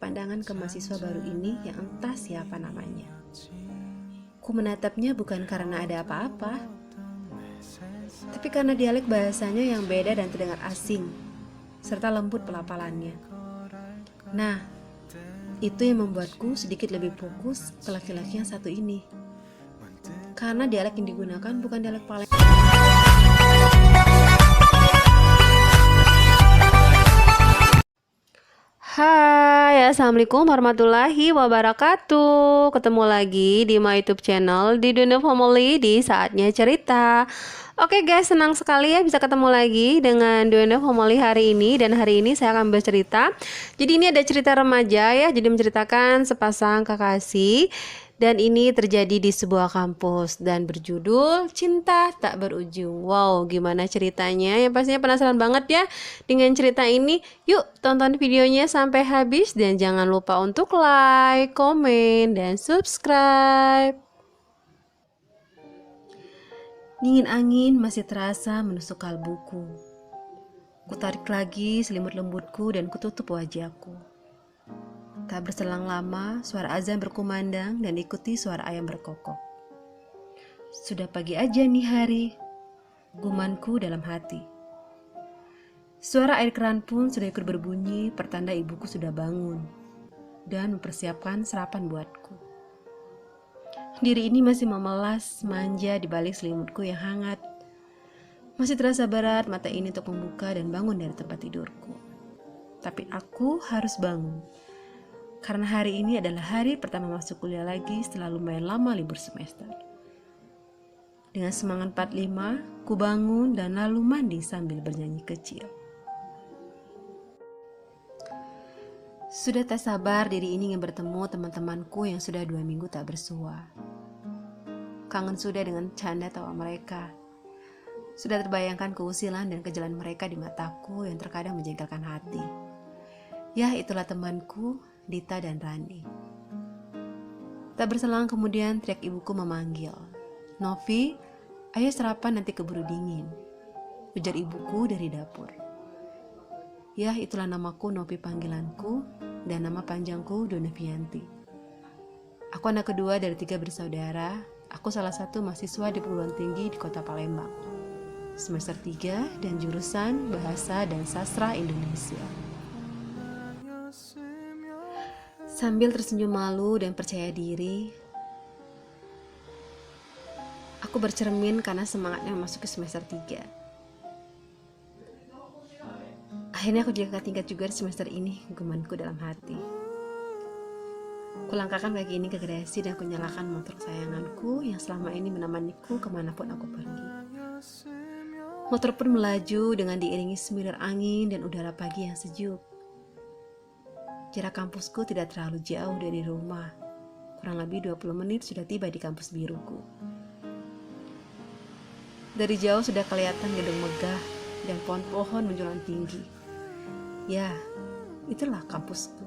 pandangan ke mahasiswa baru ini yang entah siapa namanya. Ku menatapnya bukan karena ada apa-apa, tapi karena dialek bahasanya yang beda dan terdengar asing, serta lembut pelafalannya. Nah, itu yang membuatku sedikit lebih fokus ke laki-laki yang satu ini. Karena dialek yang digunakan bukan dialek Palembang. Hai, assalamualaikum warahmatullahi wabarakatuh. Ketemu lagi di my YouTube channel di Dunia Family di saatnya cerita. Oke guys, senang sekali ya bisa ketemu lagi dengan Dunia Family hari ini. Dan hari ini saya akan bercerita. Jadi ini ada cerita remaja ya. Jadi menceritakan sepasang kekasih. Dan ini terjadi di sebuah kampus dan berjudul Cinta Tak Berujung. Wow, gimana ceritanya? Yang pastinya penasaran banget ya dengan cerita ini. Yuk tonton videonya sampai habis dan jangan lupa untuk like, komen, dan subscribe. Dingin angin masih terasa menusuk kalbuku. Kutarik lagi selimut lembutku dan kututup wajahku. Tak berselang lama, suara azan berkumandang dan diikuti suara ayam berkokok. Sudah pagi aja nih hari, gumanku dalam hati. Suara air keran pun sudah ikut berbunyi, pertanda ibuku sudah bangun dan mempersiapkan sarapan buatku. Diri ini masih memelas, manja di balik selimutku yang hangat. Masih terasa berat mata ini untuk membuka dan bangun dari tempat tidurku. Tapi aku harus bangun. Karena hari ini adalah hari pertama masuk kuliah lagi setelah lumayan lama libur semester. Dengan semangat 45, ku bangun dan lalu mandi sambil bernyanyi kecil. Sudah tak sabar diri ini ingin bertemu teman-temanku yang sudah 2 minggu tak bersua. Kangen sudah dengan canda tawa mereka. Sudah terbayangkan keusilan dan kejalan mereka di mataku yang terkadang menjengkelkan hati. Ya, itulah temanku, Dita dan Rani. Tak berselang kemudian teriak ibuku memanggil. Novi, ayo sarapan nanti keburu dingin. Ujar ibuku dari dapur. Ya, itulah namaku Novi panggilanku dan nama panjangku Donovianti. Aku anak kedua dari 3 bersaudara. Aku salah satu mahasiswa di perguruan tinggi di kota Palembang. Semester 3 dan jurusan Bahasa dan Sastra Indonesia. Sambil tersenyum malu dan percaya diri, aku bercermin karena semangatnya memasuki semester 3. Akhirnya aku juga tingkat juga di semester ini, gumanku dalam hati. Kulangkahkan kaki ini ke garasi dan kunyalakan motor kesayanganku yang selama ini menemaniku kemanapun aku pergi. Motor pun melaju dengan diiringi semilir angin dan udara pagi yang sejuk. Jarak kampusku tidak terlalu jauh dari rumah. Kurang lebih 20 menit sudah tiba di kampus biruku. Dari jauh sudah kelihatan gedung megah dan pohon-pohon menjulang tinggi. Ya, itulah kampusku.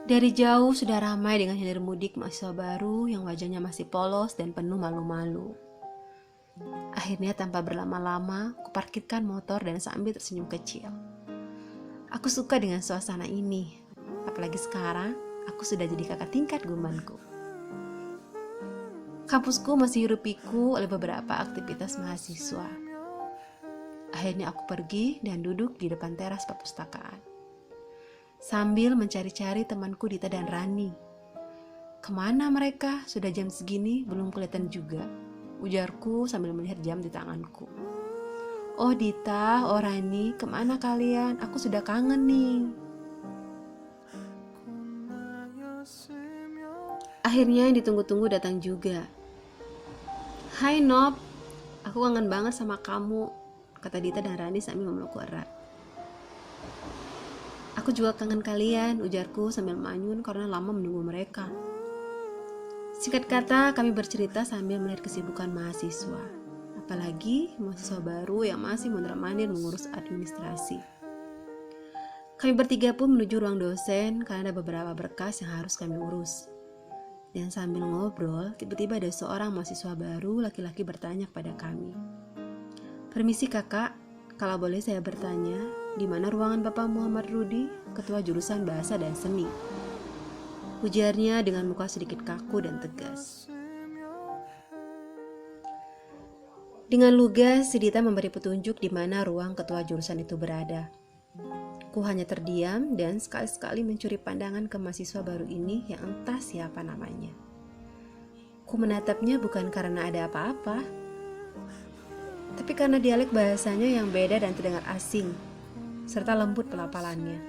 Dari jauh sudah ramai dengan hilir mudik mahasiswa baru yang wajahnya masih polos dan penuh malu-malu. Akhirnya tanpa berlama-lama, kuparkirkan motor dan sambil tersenyum kecil. Aku suka dengan suasana ini, apalagi sekarang aku sudah jadi kakak tingkat gumanku. Kampusku masih hirup-pikuk oleh beberapa aktivitas mahasiswa. Akhirnya aku pergi dan duduk di depan teras perpustakaan. Sambil mencari-cari temanku Dita dan Rani. Kemana mereka? Sudah jam segini belum kelihatan juga, ujarku sambil melihat jam di tanganku. Oh Dita, oh Rani, kemana kalian? Aku sudah kangen nih. Akhirnya yang ditunggu-tunggu datang juga. Hai Nob, aku kangen banget sama kamu, kata Dita dan Rani sambil memelukku erat. Aku juga kangen kalian, ujarku sambil manyun karena lama menunggu mereka. Singkat kata, kami bercerita sambil melihat kesibukan mahasiswa. Apalagi mahasiswa baru yang masih mondar-mandir mengurus administrasi. Kami bertiga pun menuju ruang dosen karena ada beberapa berkas yang harus kami urus. Dan sambil ngobrol, tiba-tiba ada seorang mahasiswa baru laki-laki bertanya kepada kami. Permisi kakak, kalau boleh saya bertanya, di mana ruangan Bapak Muhammad Rudi, ketua jurusan Bahasa dan Seni. Ujarnya dengan muka sedikit kaku dan tegas. Dengan lugas, si Dita memberi petunjuk di mana ruang ketua jurusan itu berada. Ku hanya terdiam dan sekali-sekali mencuri pandangan ke mahasiswa baru ini yang entah siapa namanya. Ku menatapnya bukan karena ada apa-apa, tapi karena dialek bahasanya yang beda dan terdengar asing, serta lembut pelafalannya.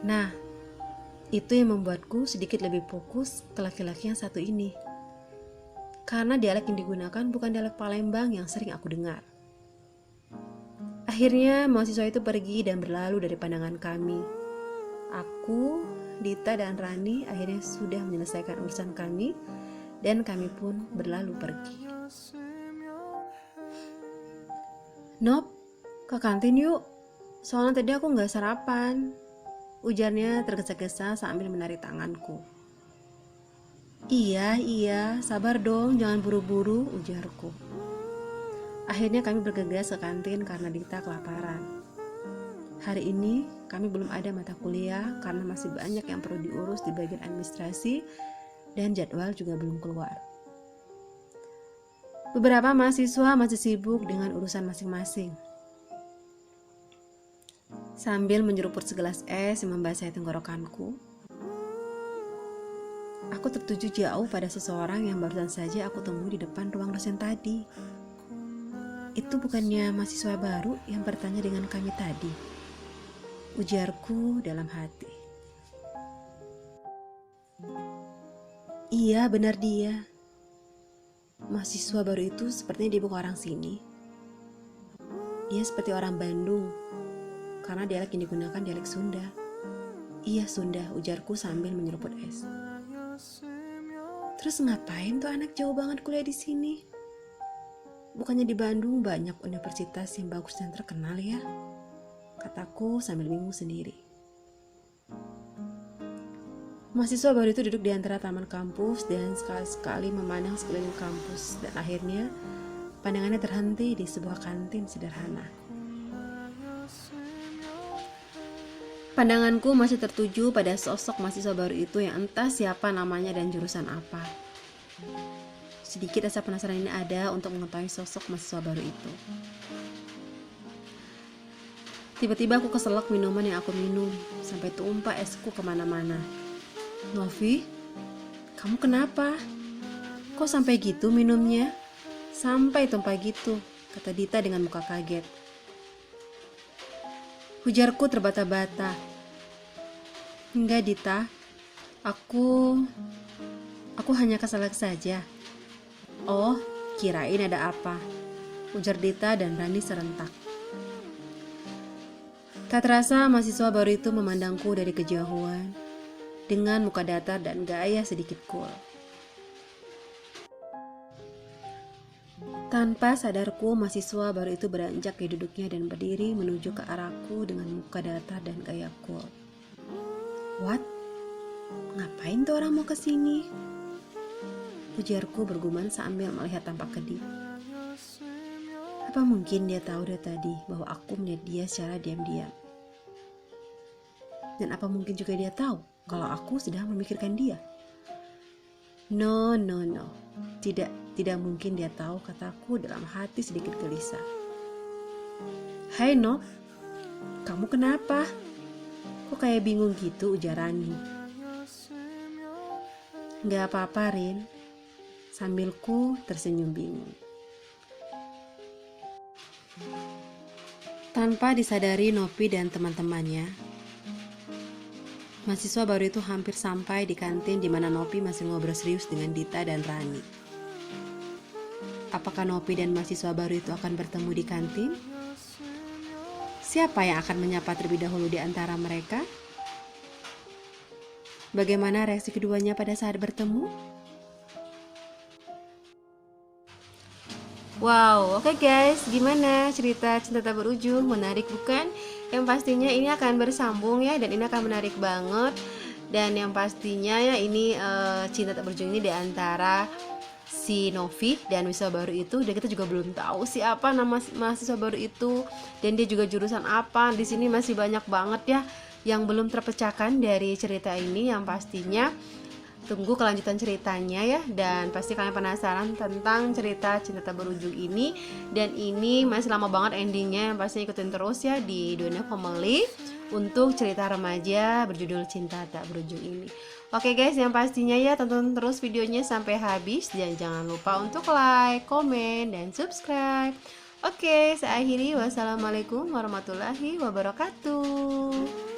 Nah, itu yang membuatku sedikit lebih fokus ke laki-laki yang satu ini. Karena dialek yang digunakan bukan dialek Palembang yang sering aku dengar. Akhirnya mahasiswa itu pergi dan berlalu dari pandangan kami. Aku, Dita, dan Rani akhirnya sudah menyelesaikan urusan kami, dan kami pun berlalu pergi. Nop, ke kantin yuk. Soalnya tadi aku gak sarapan, ujarnya tergesa-gesa sambil menarik tanganku. Iya, sabar dong, jangan buru-buru, ujarku. Akhirnya kami bergegas ke kantin karena Dita kelaparan. Hari ini kami belum ada mata kuliah karena masih banyak yang perlu diurus di bagian administrasi dan jadwal juga belum keluar. Beberapa mahasiswa masih sibuk dengan urusan masing-masing. Sambil menyeruput segelas es yang membasahi tenggorokanku, aku tertuju jauh pada seseorang yang barusan saja aku temui di depan ruang dosen tadi. Itu bukannya mahasiswa baru yang bertanya dengan kami tadi? Ujarku dalam hati. Iya, benar dia. Mahasiswa baru itu sepertinya dia bukan orang sini. Dia seperti orang Bandung, karena dialek yang digunakan dialek Sunda. Iya, Sunda, ujarku sambil menyeruput es. Terus ngapain tuh anak jauh banget kuliah di sini? Bukannya di Bandung banyak universitas yang bagus dan terkenal ya? Kataku sambil bingung sendiri. Mahasiswa baru itu duduk di antara taman kampus dan sekali-sekali memandang sekeliling kampus, dan akhirnya pandangannya terhenti di sebuah kantin sederhana. Pandanganku masih tertuju pada sosok mahasiswa baru itu yang entah siapa namanya dan jurusan apa. Sedikit rasa penasaran ini ada untuk mengetahui sosok mahasiswa baru itu. Tiba-tiba aku keselak minuman yang aku minum, sampai tumpah esku kemana-mana. Novi, kamu kenapa? Kok sampai gitu minumnya? Sampai tumpah gitu, kata Dita dengan muka kaget. Ujarku terbata-bata. Enggak, Dita. Aku hanya keselak saja. Oh, kirain ada apa, ujar Dita dan Rani serentak. Tak terasa mahasiswa baru itu memandangku dari kejauhan dengan muka datar dan gaya sedikit cool. Tanpa sadarku, mahasiswa baru itu beranjak dari duduknya dan berdiri menuju ke arahku dengan muka datar dan gaya cool. What? Ngapain tuh orang mau kesini? Ujarku bergumam sambil melihat tampak kedip. Apa mungkin dia tahu dari tadi bahwa aku melihat dia secara diam-diam? Dan apa mungkin juga dia tahu kalau aku sedang memikirkan dia? No. Tidak mungkin dia tahu, kataku dalam hati sedikit gelisah. Hai Nov, kamu kenapa? Kok kayak bingung gitu, ujar Rani. Gak apa-apa, Rin, sambilku tersenyum bingung. Tanpa disadari Novi dan teman-temannya, mahasiswa baru itu hampir sampai di kantin di mana Novi masih ngobrol serius dengan Dita dan Rani. Apakah Novi dan mahasiswa baru itu akan bertemu di kantin? Siapa yang akan menyapa terlebih dahulu di antara mereka? Bagaimana reaksi keduanya pada saat bertemu? Wow, oke guys, gimana cerita Cinta Tak Berujung? Menarik bukan? Yang pastinya ini akan bersambung ya, dan ini akan menarik banget. Dan yang pastinya ya ini Cinta Tak Berujung ini di antara si Novi dan mahasiswa baru itu, dan kita juga belum tahu siapa nama mahasiswa baru itu dan dia juga jurusan apa. Di sini masih banyak banget ya yang belum terpecahkan dari cerita ini, yang pastinya tunggu kelanjutan ceritanya ya, dan pasti kalian penasaran tentang cerita Cinta Tak Berujung ini. Dan ini masih lama banget endingnya, pasti ikutin terus ya di Dunia Family untuk cerita remaja berjudul Cinta Tak Berujung ini. Oke guys, yang pastinya ya tonton terus videonya sampai habis dan jangan lupa untuk like, komen, dan subscribe. Oke, saya akhiri. Wassalamualaikum warahmatullahi wabarakatuh.